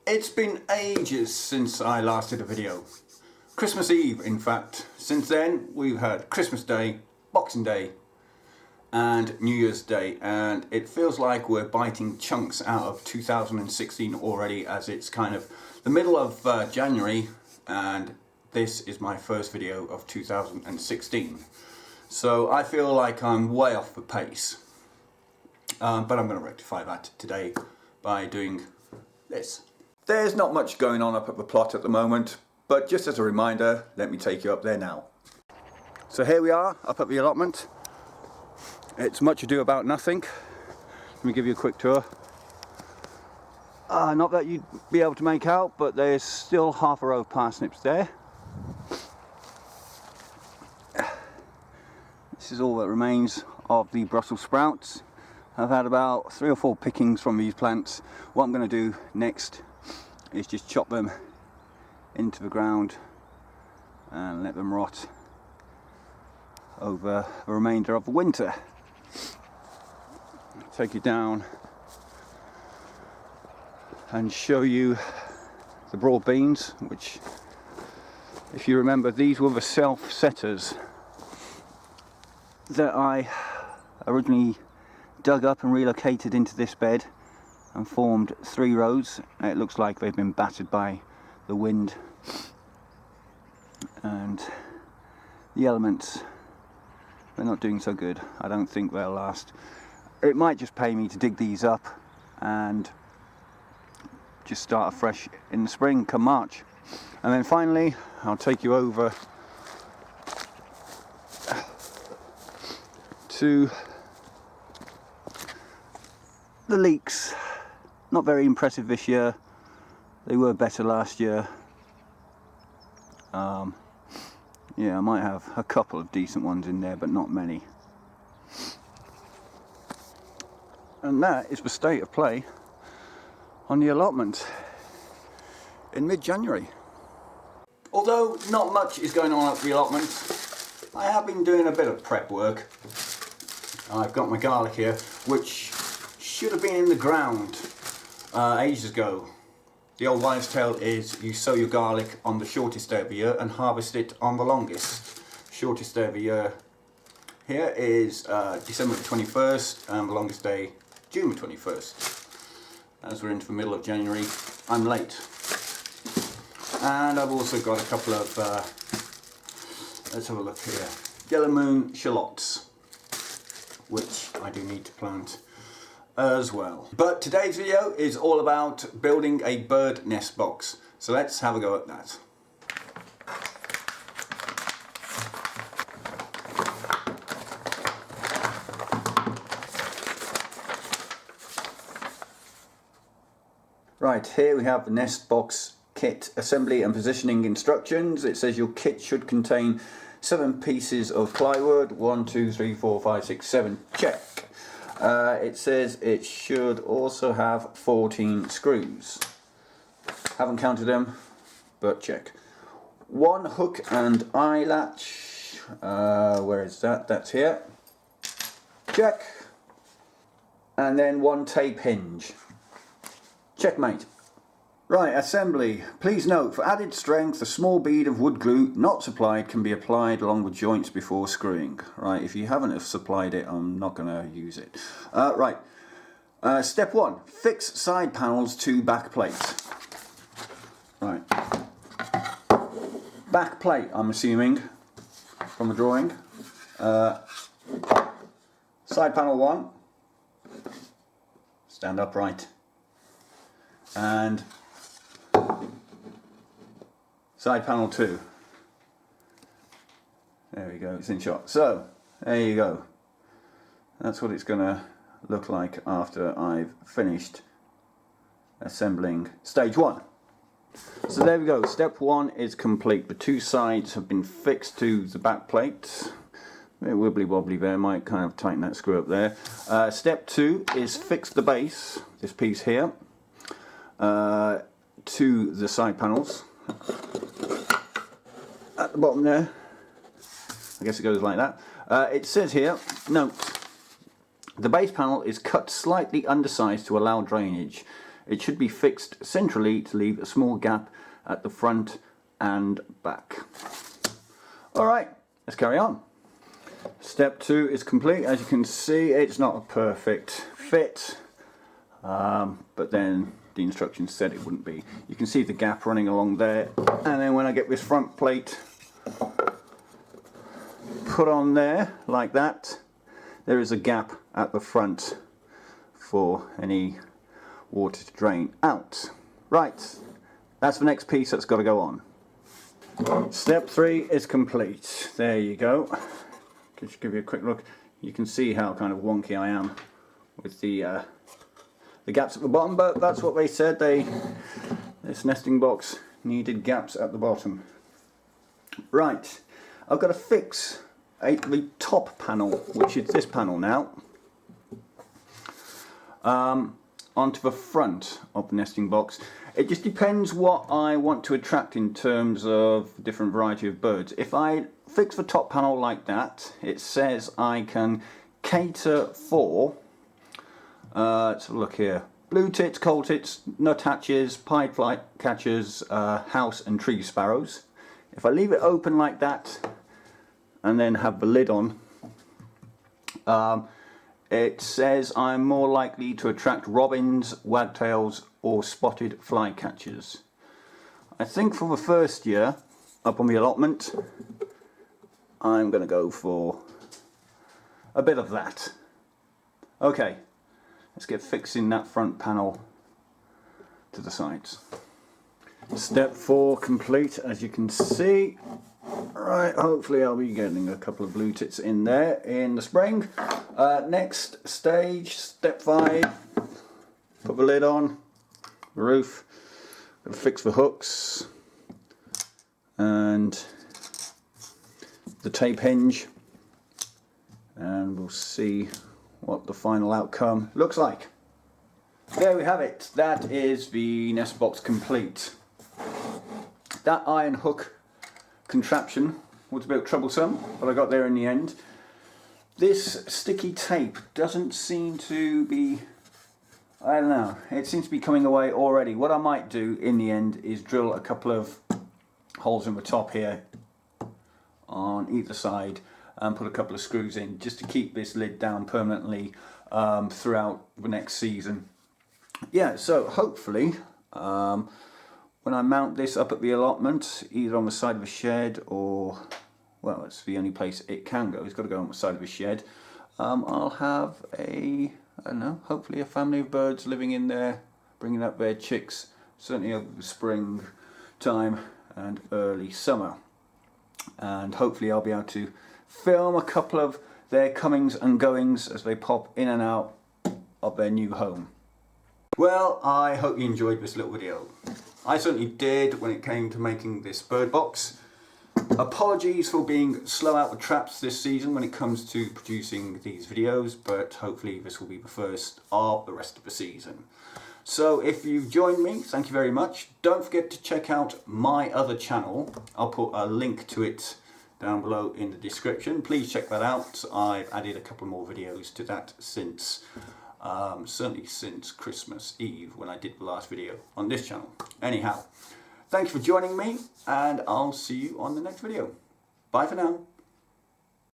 It's been ages since I last did a video. Christmas Eve, in fact. Since then, we've had Christmas Day, Boxing Day, and New Year's Day, and it feels like we're biting chunks out of 2016 already, as it's kind of the middle of January, and this is my first video of 2016. So I feel like I'm way off the pace, but I'm going to rectify that today by doing this. There's not much going on up at the plot at the moment, but just as a reminder, let me take you up there now. So here we are, up at the allotment. It's much ado about nothing. Let me give you a quick tour. Not that you'd be able to make out, but there's still half a row of parsnips there. This is all that remains of the Brussels sprouts. I've had about 3 or 4 pickings from these plants. What I'm going to do next is just chop them into the ground and let them rot over the remainder of the winter. Take you down and show you the broad beans, which, if you remember, these were the self-setters that I originally dug up and relocated into this bed and formed 3 rows. It looks like they've been battered by the wind and the elements. They're not doing so good. I don't think they'll last. It might just pay me to dig these up and just start afresh in the spring come March. And then finally I'll take you over to the leeks. Not very impressive this year. They were better last year. Yeah, I might have a couple of decent ones in there, but not many. And that is the state of play on the allotment in mid-January. Although not much is going on at the allotment, I have been doing a bit of prep work. I've got my garlic here, which should have been in the ground ages ago. The old wives' tale is you sow your garlic on the shortest day of the year and harvest it on the longest. Shortest day of the year here is December the 21st, and the longest day June the 21st. As we're into the middle of January, I'm late. And I've also got a couple of, let's have a look here, yellow moon shallots, which I do need to plant as well. But today's video is all about building a bird nest box. So let's have a go at that. Right, here we have the nest box kit assembly and positioning instructions. It says your kit should contain 7 pieces of plywood. 1, 2, 3, 4, 5, 6, 7. Check. It says it should also have 14 screws. Haven't counted them, but check. 1 hook and eye latch. Where is that? That's here. Check. And then 1 tape hinge. Checkmate. Right, assembly. Please note, for added strength, a small bead of wood glue not supplied can be applied along the joints before screwing. Right, if you haven't supplied it, I'm not going to use it. Right, step 1, fix side panels to back plates. Right, back plate, I'm assuming, from the drawing. Side panel 1, stand upright. And side panel 2. There we go, it's in shot. So, there you go. That's what it's going to look like after I've finished assembling stage 1. So there we go, step 1 is complete. The 2 sides have been fixed to the back plate. A bit wibbly wobbly there, might kind of tighten that screw up there. Step 2 is fix the base, this piece here, to the side panels at the bottom there. I guess it goes like that. It says here, note, The base panel is cut slightly undersized to allow drainage. It should be fixed centrally to leave a small gap at the front and back. Alright, let's carry on. Step 2 is complete. As you can see, it's not a perfect fit, but then the instructions said it wouldn't be. You can see the gap running along there, and then when I get this front plate put on there like that, there is a gap at the front for any water to drain out. Right, that's the next piece that's got to go on. Step 3 is complete. There you go. Just give you a quick look. You can see how kind of wonky I am with the gaps at the bottom, but that's what they said. This nesting box needed gaps at the bottom. Right, I've got to fix the top panel, which is this panel now, onto the front of the nesting box. It just depends what I want to attract in terms of different variety of birds. If I fix the top panel like that, it says I can cater for, let's have a look here, blue tits, coal tits, nuthatches, pied flycatchers, house and tree sparrows. If I leave it open like that and then have the lid on, it says I'm more likely to attract robins, wagtails or spotted flycatchers. I think for the first year up on the allotment I'm going to go for a bit of that. Okay, let's get fixing that front panel to the sides. Step 4 complete, as you can see. Right, hopefully I'll be getting a couple of blue tits in there in the spring. Next stage, step 5, put the lid on, the roof, gotta fix the hooks and the tape hinge, and we'll see what the final outcome looks like. There we have it. That is the nest box complete. That iron hook contraption was a bit troublesome, but I got there in the end. This sticky tape doesn't seem to be, I don't know, it seems to be coming away already. What I might do in the end is drill a couple of holes in the top here on either side and put a couple of screws in just to keep this lid down permanently throughout the next season. Yeah, so hopefully when I mount this up at the allotment, either on the side of a shed or, well, it's the only place it can go, it's got to go on the side of a shed, I'll have a, I don't know, hopefully a family of birds living in there, bringing up their chicks, certainly over the spring time and early summer. And hopefully I'll be able to film a couple of their comings and goings as they pop in and out of their new home. Well, I hope you enjoyed this little video. I certainly did when it came to making this bird box. Apologies for being slow out with traps this season when it comes to producing these videos, but hopefully this will be the first of the rest of the season. So if you've joined me, thank you very much. Don't forget to check out my other channel. I'll put a link to it down below in the description. Please check that out. I've added a couple more videos to that since certainly since Christmas Eve when I did the last video on this channel. Anyhow, thank you for joining me and I'll see you on the next video. Bye for now.